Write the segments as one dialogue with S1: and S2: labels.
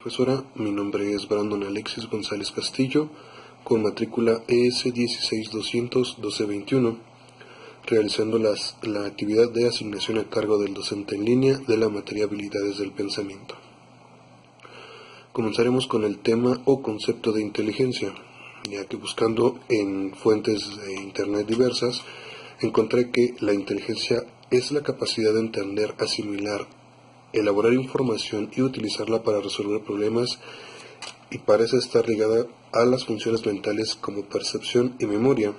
S1: Profesora, mi nombre es Brandon Alexis González Castillo, con matrícula ES 16200-1221, realizando la actividad de asignación a cargo del docente en línea de la materia Habilidades del Pensamiento. Comenzaremos con el tema o concepto de inteligencia, ya que buscando en fuentes de internet diversas, encontré que la inteligencia es la capacidad de entender, asimilar, elaborar información y utilizarla para resolver problemas, y parece estar ligada a las funciones mentales como percepción y memoria,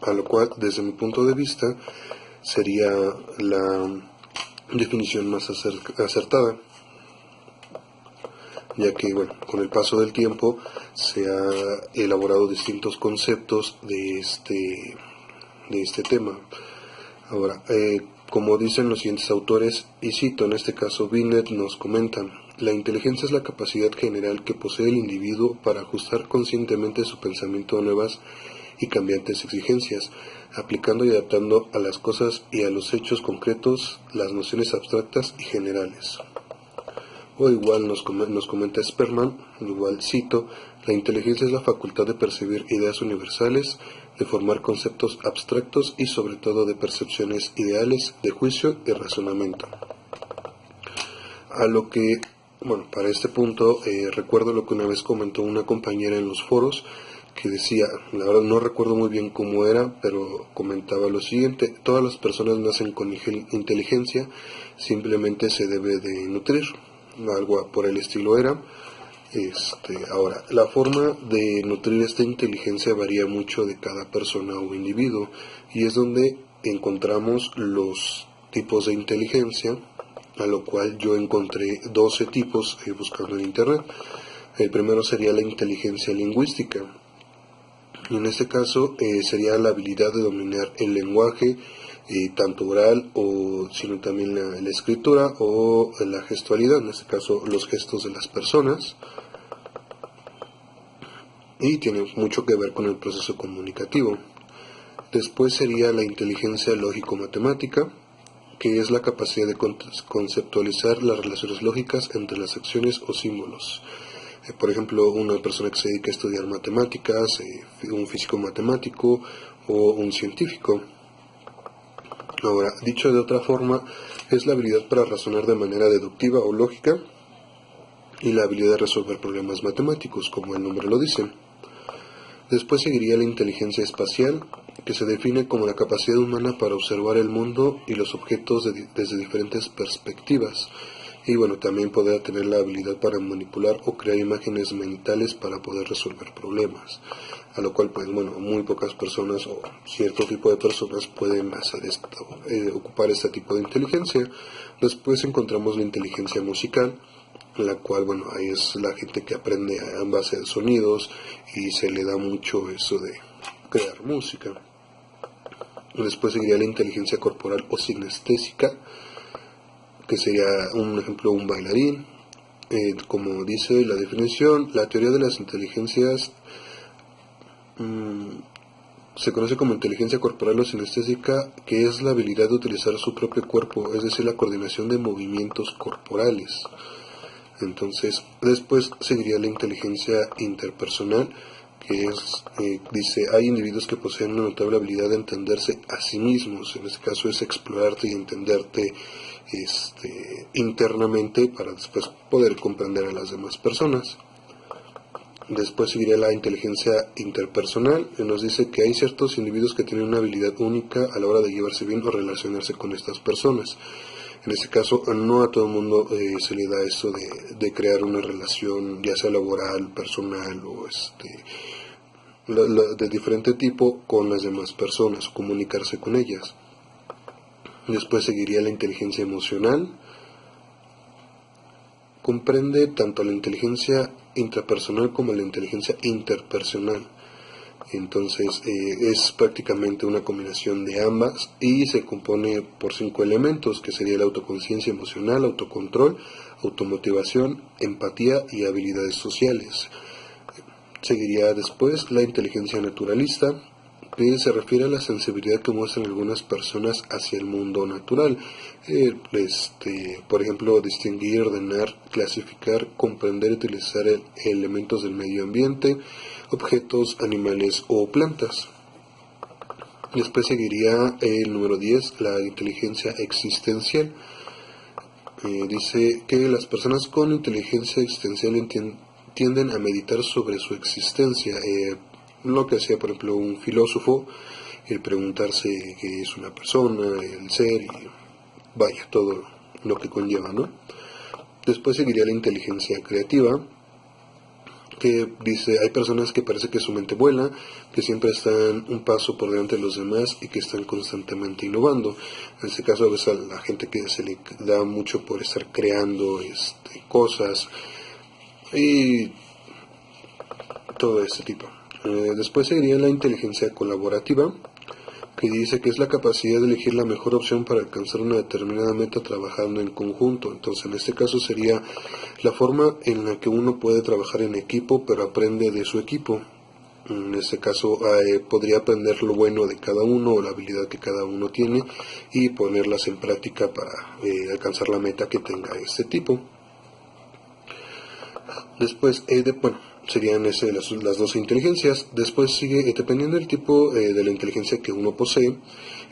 S1: a lo cual desde mi punto de vista sería la definición más acertada, ya que con el paso del tiempo se ha elaborado distintos conceptos de este tema. Ahora, como dicen los siguientes autores, y cito en este caso Binet, nos comentan: la inteligencia es la capacidad general que posee el individuo para ajustar conscientemente su pensamiento a nuevas y cambiantes exigencias, aplicando y adaptando a las cosas y a los hechos concretos las nociones abstractas y generales. O igual nos comenta Sperman, igual cito: la inteligencia es la facultad de percibir ideas universales, de formar conceptos abstractos y sobre todo de percepciones ideales, de juicio y razonamiento. A lo que, para este punto, recuerdo lo que una vez comentó una compañera en los foros, que decía, la verdad no recuerdo muy bien cómo era, pero comentaba lo siguiente: todas las personas nacen con inteligencia, simplemente se debe de nutrir. Algo por el estilo era. Ahora, la forma de nutrir esta inteligencia varía mucho de cada persona o individuo, y es donde encontramos los tipos de inteligencia, a lo cual yo encontré 12 tipos buscando en internet. El primero sería la inteligencia lingüística, y en este caso sería la habilidad de dominar el lenguaje, tanto oral sino también la escritura o la gestualidad, en este caso los gestos de las personas, y tiene mucho que ver con el proceso comunicativo. Después sería la inteligencia lógico-matemática, que es la capacidad de conceptualizar las relaciones lógicas entre las acciones o símbolos. Por ejemplo, una persona que se dedica a estudiar matemáticas, un físico matemático o un científico. Ahora, dicho de otra forma, es la habilidad para razonar de manera deductiva o lógica y la habilidad de resolver problemas matemáticos, como el nombre lo dice. Después seguiría la inteligencia espacial, que se define como la capacidad humana para observar el mundo y los objetos desde diferentes perspectivas, y también poder tener la habilidad para manipular o crear imágenes mentales para poder resolver problemas, a lo cual muy pocas personas o cierto tipo de personas pueden hacer esto, ocupar este tipo de inteligencia. Después encontramos la inteligencia musical, la cual, ahí es la gente que aprende en base de sonidos y se le da mucho eso de crear música. Después seguiría la inteligencia corporal o sinestésica, que sería un ejemplo, un bailarín. Como dice la definición, la teoría de las inteligencias se conoce como inteligencia corporal o sinestésica, que es la habilidad de utilizar su propio cuerpo, es decir, la coordinación de movimientos corporales. Entonces, después seguiría la inteligencia interpersonal, que dice, hay individuos que poseen una notable habilidad de entenderse a sí mismos. En este caso es explorarte y entenderte internamente para después poder comprender a las demás personas. Después seguiría la inteligencia interpersonal, que nos dice que hay ciertos individuos que tienen una habilidad única a la hora de llevarse bien o relacionarse con estas personas. En este caso, no a todo el mundo se le da eso de crear una relación, ya sea laboral, personal o de diferente tipo con las demás personas, o comunicarse con ellas. Después seguiría la inteligencia emocional. Comprende tanto la inteligencia intrapersonal como la inteligencia interpersonal. Entonces es prácticamente una combinación de ambas y se compone por 5 elementos, que sería la autoconciencia emocional, autocontrol, automotivación, empatía y habilidades sociales. Seguiría después la inteligencia naturalista, que se refiere a la sensibilidad que muestran algunas personas hacia el mundo natural. Por ejemplo, distinguir, ordenar, clasificar, comprender y utilizar elementos del medio ambiente, objetos, animales o plantas. Después seguiría el número 10, la inteligencia existencial. Dice que las personas con inteligencia existencial tienden a meditar sobre su existencia. Lo que hacía, por ejemplo, un filósofo, el preguntarse qué es una persona, el ser, y vaya, todo lo que conlleva, ¿no? Después seguiría la inteligencia creativa, que dice, hay personas que parece que su mente vuela, que siempre están un paso por delante de los demás y que están constantemente innovando. En este caso, a veces a la gente que se le da mucho por estar creando cosas y todo este tipo. Después seguiría la inteligencia colaborativa, que dice que es la capacidad de elegir la mejor opción para alcanzar una determinada meta trabajando en conjunto. Entonces, en este caso sería la forma en la que uno puede trabajar en equipo, pero aprende de su equipo. En este caso, podría aprender lo bueno de cada uno o la habilidad que cada uno tiene y ponerlas en práctica para alcanzar la meta que tenga este tipo. Después, serían las dos inteligencias. Después sigue, dependiendo del tipo de la inteligencia que uno posee,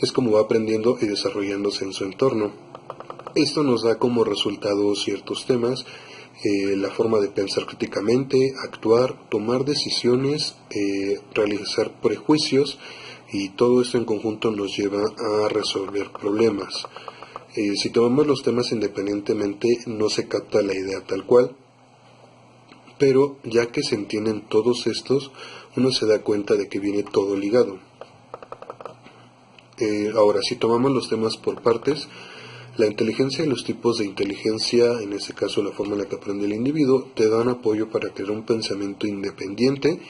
S1: es como va aprendiendo y desarrollándose en su entorno. Esto nos da como resultado ciertos temas, la forma de pensar críticamente, actuar, tomar decisiones, realizar prejuicios, y todo esto en conjunto nos lleva a resolver problemas. Si tomamos los temas independientemente, no se capta la idea tal cual, pero ya que se entienden todos estos, uno se da cuenta de que viene todo ligado. Ahora, si tomamos los temas por partes, la inteligencia y los tipos de inteligencia, en este caso la forma en la que aprende el individuo, te dan apoyo para crear un pensamiento independiente,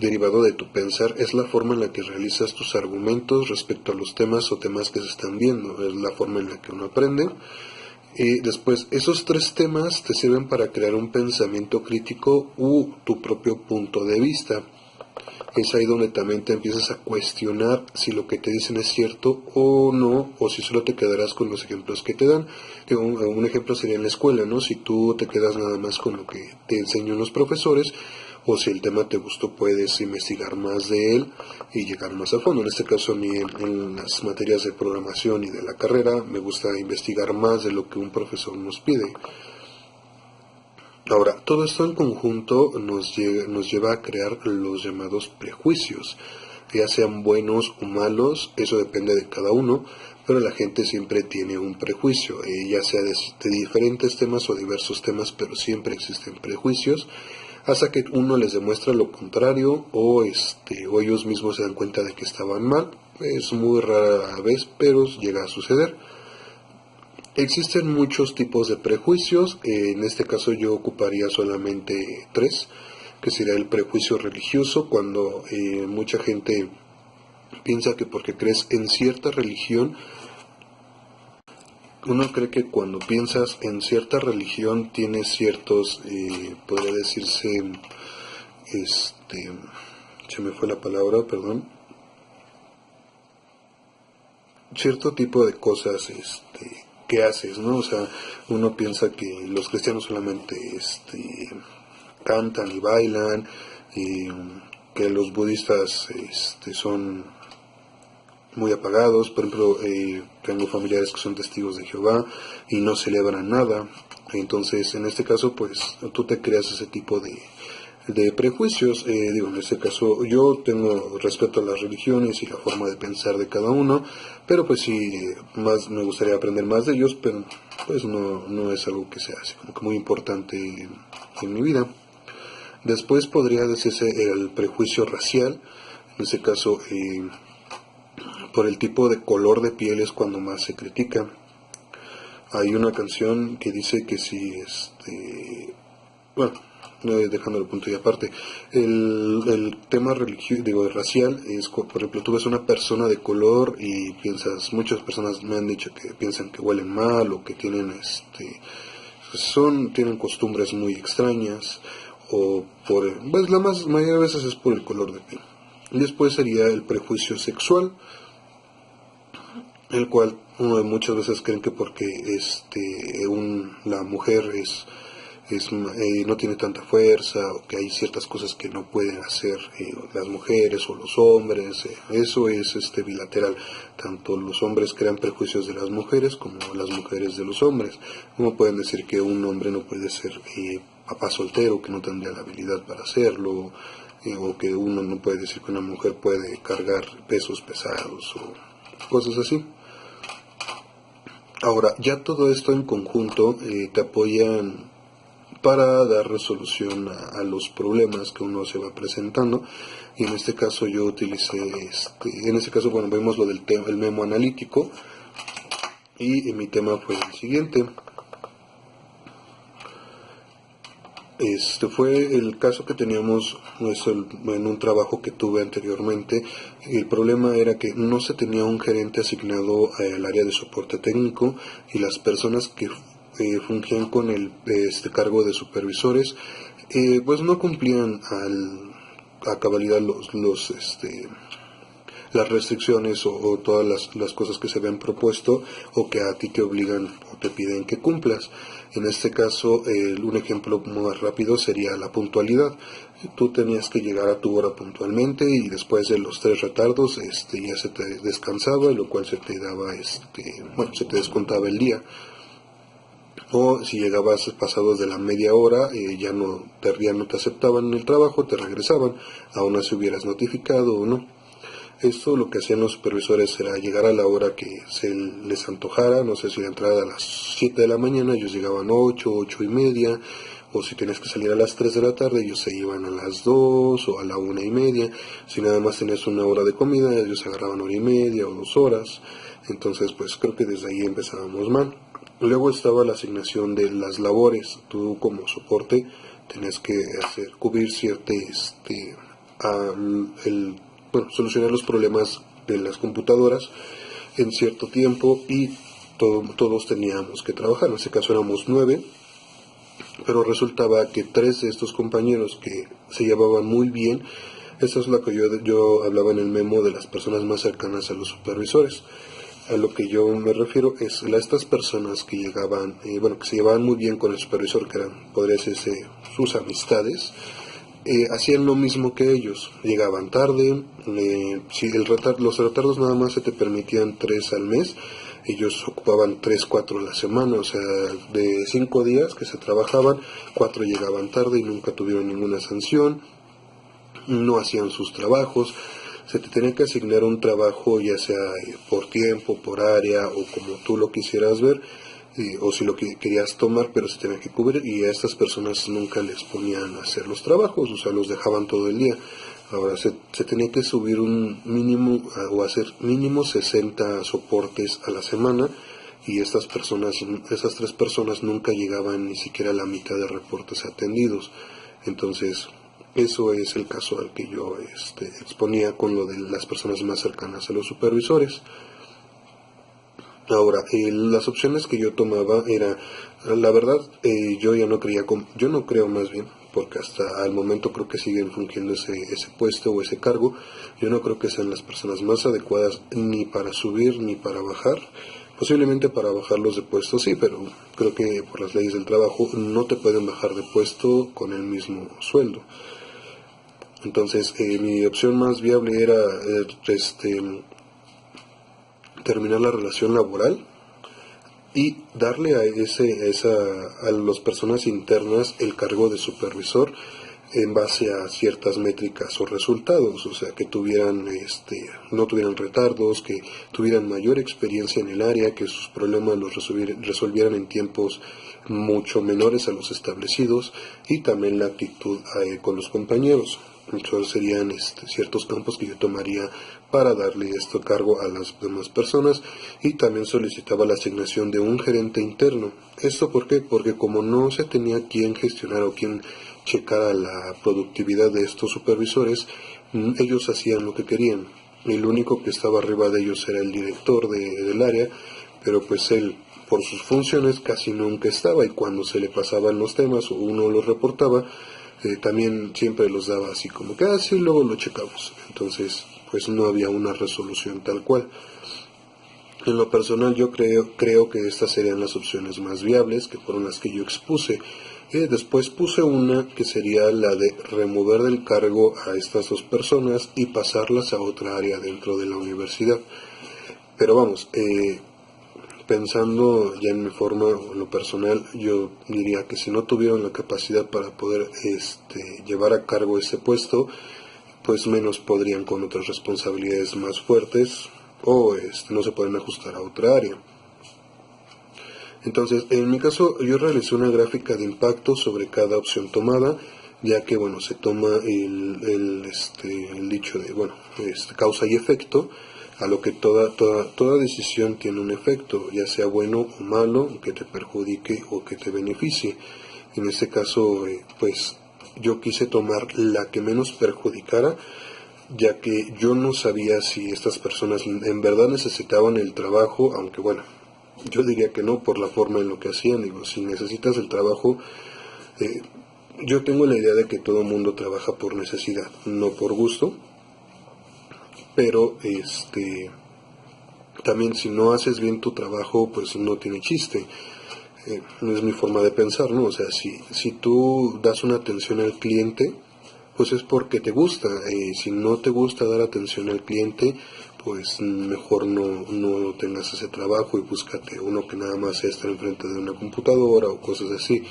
S1: derivado de tu pensar. Es la forma en la que realizas tus argumentos respecto a los temas o temas que se están viendo, es la forma en la que uno aprende. Después, esos tres temas te sirven para crear un pensamiento crítico u tu propio punto de vista. Es ahí donde también te empiezas a cuestionar si lo que te dicen es cierto o no, o si solo te quedarás con los ejemplos que te dan. Un ejemplo sería en la escuela, ¿no? Si tú te quedas nada más con lo que te enseñan los profesores, o si el tema te gustó, puedes investigar más de él y llegar más a fondo. En este caso, a mí en las materias de programación y de la carrera me gusta investigar más de lo que un profesor nos pide. Ahora, todo esto en conjunto nos lleva a crear los llamados prejuicios, ya sean buenos o malos, eso depende de cada uno, pero la gente siempre tiene un prejuicio, ya sea de diferentes temas o diversos temas, pero siempre existen prejuicios, hasta que uno les demuestra lo contrario, o ellos mismos se dan cuenta de que estaban mal. Es muy rara vez, pero llega a suceder. Existen muchos tipos de prejuicios, en este caso yo ocuparía solamente tres, que sería el prejuicio religioso, cuando mucha gente piensa que porque crees en cierta religión, uno cree que cuando piensas en cierta religión tienes ciertos, podría decirse, se me fue la palabra, perdón, cierto tipo de cosas, que haces, ¿no? O sea, uno piensa que los cristianos solamente, cantan y bailan, y que los budistas, son muy apagados. Por ejemplo, tengo familiares que son testigos de Jehová y no celebran nada. Entonces, en este caso, pues, tú te creas ese tipo de prejuicios. En este caso, yo tengo respeto a las religiones y la forma de pensar de cada uno, pero pues sí, más me gustaría aprender más de ellos, pero pues no es algo que sea así como que muy importante en mi vida. Después podría decirse el prejuicio racial. En este caso, por el tipo de color de piel es cuando más se critica. Hay una canción que dice que si dejando el punto y aparte, el tema racial es, por ejemplo, tú ves una persona de color y piensas, muchas personas me han dicho que piensan que huelen mal o que tienen tienen costumbres muy extrañas, o pues la mayoría de veces es por el color de piel. Después sería el prejuicio sexual, el cual muchas veces creen que porque la mujer no tiene tanta fuerza, o que hay ciertas cosas que no pueden hacer las mujeres o los hombres. Eso es bilateral. Tanto los hombres crean prejuicios de las mujeres como las mujeres de los hombres. No pueden decir que un hombre no puede ser papá soltero, que no tendría la habilidad para hacerlo, o que uno no puede decir que una mujer puede cargar pesos pesados o cosas así. Ahora, ya todo esto en conjunto te apoyan para dar resolución a los problemas que uno se va presentando, y en este caso yo utilicé bueno, vemos lo del el memo analítico, y mi tema fue el siguiente. Fue el caso que teníamos en un trabajo que tuve anteriormente. El problema era que no se tenía un gerente asignado al área de soporte técnico, y las personas que fungían con el cargo de supervisores pues no cumplían a cabalidad las restricciones o todas las cosas que se habían propuesto, o que a ti te obligan o te piden que cumplas. En este caso, un ejemplo más rápido sería la puntualidad. Tú tenías que llegar a tu hora puntualmente, y después de los 3 retardos ya se te descansaba, lo cual se te daba, se te descontaba el día. O si llegabas pasados de la media hora, ya no te aceptaban en el trabajo, te regresaban, aún así hubieras notificado o no. Esto lo que hacían los supervisores era llegar a la hora que se les antojara. No sé, si la entrada a las 7 de la mañana, ellos llegaban 8:30, o si tenías que salir a las 3 de la tarde, ellos se iban a las 2 o a la 1:30. Si nada más tenías una hora de comida, ellos agarraban 1:30 o 2 horas. Entonces, pues creo que desde ahí empezábamos mal. Luego estaba la asignación de las labores. Tú como soporte tenías que cubrir solucionar los problemas de las computadoras en cierto tiempo, y todos teníamos que trabajar. En este caso éramos 9, pero resultaba que 3 de estos compañeros que se llevaban muy bien. Esta es la que yo hablaba en el memo de las personas más cercanas a los supervisores. A lo que yo me refiero es a estas personas que llegaban, que se llevaban muy bien con el supervisor, que eran, podría decirse, sus amistades. Hacían lo mismo que ellos, llegaban tarde. Si los retardos nada más se te permitían 3 al mes, ellos ocupaban 3, 4 a la semana. O sea, de 5 días que se trabajaban, 4 llegaban tarde y nunca tuvieron ninguna sanción. No hacían sus trabajos. Se te tenía que asignar un trabajo, ya sea por tiempo, por área, o como tú lo quisieras ver, o si lo que querías tomar, pero se tenía que cubrir, y a estas personas nunca les ponían a hacer los trabajos, o sea, los dejaban todo el día. Ahora, se tenía que subir un mínimo, o hacer mínimo 60 soportes a la semana, y esas 3 personas nunca llegaban ni siquiera a la mitad de reportes atendidos. Entonces, eso es el caso al que yo exponía con lo de las personas más cercanas a los supervisores. Ahora, las opciones que yo tomaba era, la verdad, yo no creo más bien, porque hasta al momento creo que siguen fungiendo ese puesto o ese cargo. Yo no creo que sean las personas más adecuadas ni para subir ni para bajar. Posiblemente para bajarlos de puesto sí, pero creo que por las leyes del trabajo no te pueden bajar de puesto con el mismo sueldo. Entonces, mi opción más viable era terminar la relación laboral y darle a las personas internas el cargo de supervisor en base a ciertas métricas o resultados. O sea, que no tuvieran retardos, que tuvieran mayor experiencia en el área, que sus problemas los resolvieran en tiempos mucho menores a los establecidos, y también la actitud con los compañeros. Entonces serían ciertos campos que yo tomaría para darle este cargo a las demás personas. Y también solicitaba la asignación de un gerente interno. ¿Esto por qué? Porque como no se tenía quien gestionar o quien checara la productividad de estos supervisores, ellos hacían lo que querían. El único que estaba arriba de ellos era el director del área, pero pues él, por sus funciones, casi nunca estaba, y cuando se le pasaban los temas o uno los reportaba, también siempre los daba así como que así luego lo checamos. Entonces pues no había una resolución tal cual. En lo personal yo creo que estas serían las opciones más viables, que fueron las que yo expuse. Después puse una que sería la de remover del cargo a estas dos personas y pasarlas a otra área dentro de la universidad. Pero vamos, pensando ya en mi forma o en lo personal, yo diría que si no tuvieron la capacidad para poder llevar a cargo ese puesto, pues menos podrían con otras responsabilidades más fuertes o no se pueden ajustar a otra área. Entonces, en mi caso, yo realicé una gráfica de impacto sobre cada opción tomada, ya que, bueno, se toma el dicho de, bueno, causa y efecto, a lo que toda decisión tiene un efecto, ya sea bueno o malo, que te perjudique o que te beneficie. En este caso, pues, yo quise tomar la que menos perjudicara, ya que yo no sabía si estas personas en verdad necesitaban el trabajo, aunque bueno, yo diría que no por la forma en lo que hacían. Digo, si necesitas el trabajo, yo tengo la idea de que todo el mundo trabaja por necesidad, no por gusto, pero también si no haces bien tu trabajo, pues no tiene chiste. No es mi forma de pensar, ¿no? O sea, si tú das una atención al cliente, pues es porque te gusta. Si no te gusta dar atención al cliente, pues mejor no tengas ese trabajo y búscate uno que nada más sea estar enfrente de una computadora o cosas así.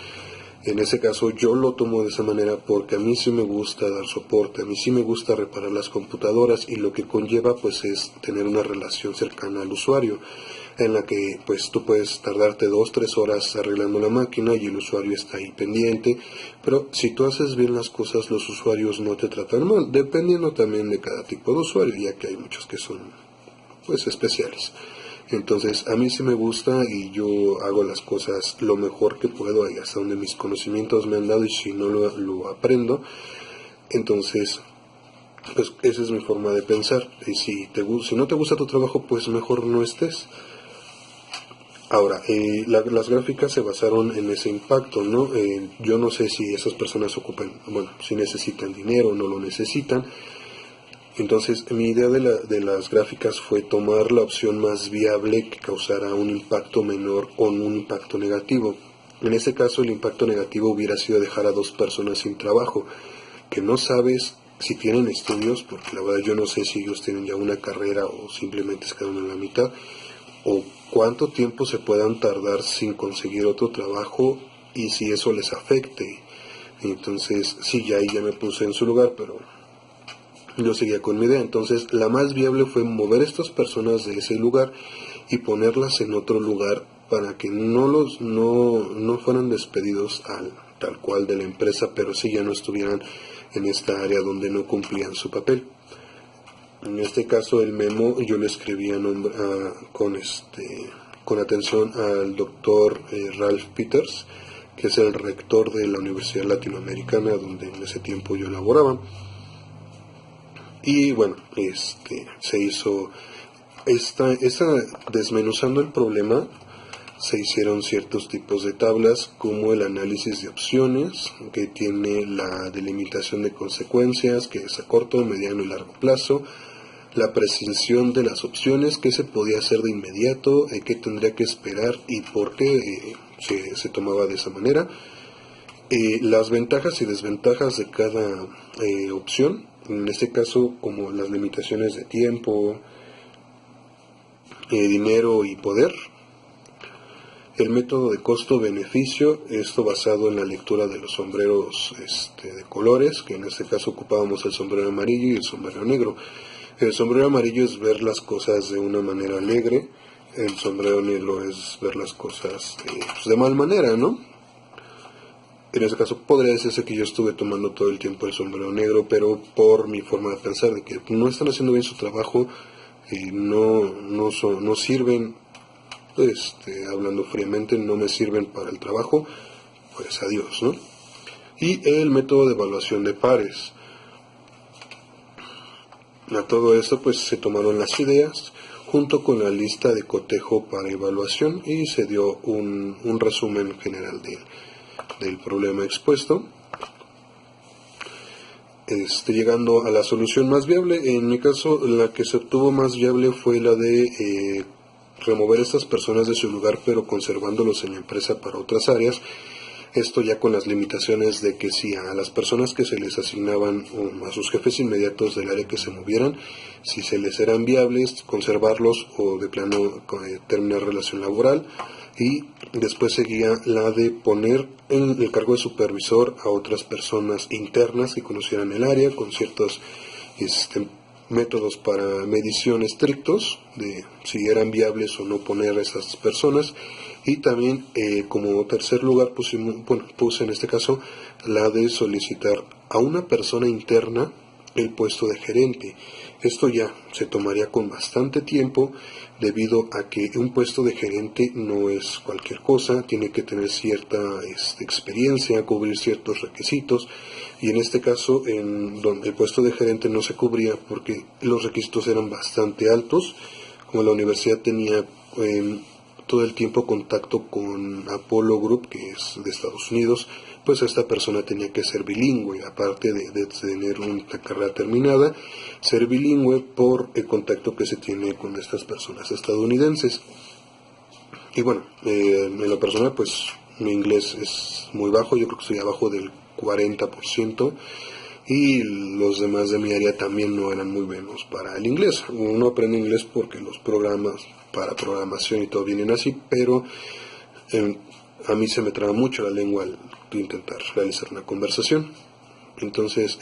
S1: En ese caso yo lo tomo de esa manera porque a mí sí me gusta dar soporte, a mí sí me gusta reparar las computadoras y lo que conlleva pues es tener una relación cercana al usuario en la que pues tú puedes tardarte 2-3 horas arreglando la máquina y el usuario está ahí pendiente, pero si tú haces bien las cosas los usuarios no te tratan mal, dependiendo también de cada tipo de usuario, ya que hay muchos que son pues especiales. Entonces a mí sí me gusta y yo hago las cosas lo mejor que puedo y hasta donde mis conocimientos me han dado, y si no lo aprendo, entonces pues esa es mi forma de pensar. Y si no te gusta tu trabajo, pues mejor no estés. Ahora, las gráficas se basaron en ese impacto, ¿no? Yo no sé si esas personas si necesitan dinero o no lo necesitan. Entonces, mi idea de las gráficas fue tomar la opción más viable que causara un impacto menor con un impacto negativo. En este caso, el impacto negativo hubiera sido dejar a dos personas sin trabajo, que no sabes si tienen estudios, porque la verdad yo no sé si ellos tienen ya una carrera o simplemente se quedaron en la mitad, o cuánto tiempo se puedan tardar sin conseguir otro trabajo y si eso les afecte. Entonces, sí, ya ahí ya me puse en su lugar, pero yo seguía con mi idea. Entonces, la más viable fue mover a estas personas de ese lugar y ponerlas en otro lugar para que no fueran despedidos tal cual de la empresa, pero sí ya no estuvieran en esta área donde no cumplían su papel. En este caso el memo yo lo escribí con atención al doctor Ralph Peters, que es el rector de la Universidad Latinoamericana donde en ese tiempo yo laboraba. Y bueno, se hizo desmenuzando el problema. Se hicieron ciertos tipos de tablas como el análisis de opciones, que tiene la delimitación de consecuencias, que es a corto, mediano y largo plazo, la precisión de las opciones, qué se podía hacer de inmediato, qué tendría que esperar y por qué se tomaba de esa manera, las ventajas y desventajas de cada opción, en este caso como las limitaciones de tiempo, dinero y poder. El método de costo-beneficio, esto basado en la lectura de los sombreros de colores, que en este caso ocupábamos el sombrero amarillo y el sombrero negro. El sombrero amarillo es ver las cosas de una manera alegre, el sombrero negro es ver las cosas de mal manera, ¿no? En este caso podría decirse que yo estuve tomando todo el tiempo el sombrero negro, pero por mi forma de pensar, de que no están haciendo bien su trabajo, no sirven, hablando fríamente, no me sirven para el trabajo, pues adiós, ¿no? Y el método de evaluación de pares. A todo esto pues se tomaron las ideas junto con la lista de cotejo para evaluación y se dio un resumen general del problema expuesto. llegando a la solución más viable. En mi caso, la que se obtuvo más viable fue la de remover a estas personas de su lugar, pero conservándolos en la empresa para otras áreas. Esto ya con las limitaciones de que si a las personas que se les asignaban o a sus jefes inmediatos del área que se movieran, si se les eran viables, conservarlos o de plano terminar relación laboral. Y después seguía la de poner en el cargo de supervisor a otras personas internas que conocieran el área con ciertos métodos para medición estrictos de si eran viables o no poner a esas personas. Y también como tercer lugar puse en este caso la de solicitar a una persona interna el puesto de gerente. Esto ya se tomaría con bastante tiempo debido a que un puesto de gerente no es cualquier cosa, tiene que tener cierta experiencia, cubrir ciertos requisitos, y en este caso donde el puesto de gerente no se cubría porque los requisitos eran bastante altos. Como la universidad tenía todo el tiempo contacto con Apollo Group, que es de Estados Unidos, pues esta persona tenía que ser bilingüe, aparte de tener una carrera terminada, ser bilingüe por el contacto que se tiene con estas personas estadounidenses. Y bueno, en lo personal, pues mi inglés es muy bajo, yo creo que estoy abajo del 40%, y los demás de mi área también no eran muy buenos para el inglés. Uno aprende inglés porque los programas para programación y todo vienen así, pero a mí se me traba mucho la lengua al intentar realizar una conversación. Entonces,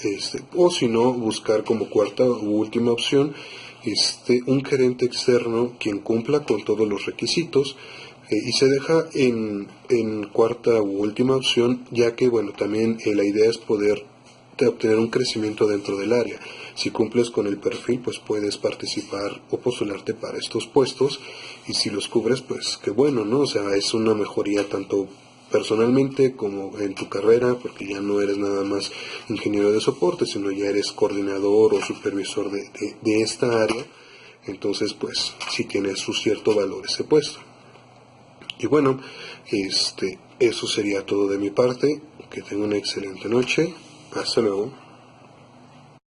S1: o si no, buscar como cuarta u última opción un gerente externo quien cumpla con todos los requisitos, y se deja en cuarta u última opción, ya que bueno, también la idea es poder obtener un crecimiento dentro del área. Si cumples con el perfil, pues puedes participar o postularte para estos puestos, y si los cubres, pues qué bueno, ¿no? O sea, es una mejoría tanto personalmente como en tu carrera, porque ya no eres nada más ingeniero de soporte, sino ya eres coordinador o supervisor de esta área. Entonces, pues sí tiene su cierto valor ese puesto. Y bueno, eso sería todo de mi parte. Que tengan una excelente noche. Hasta luego.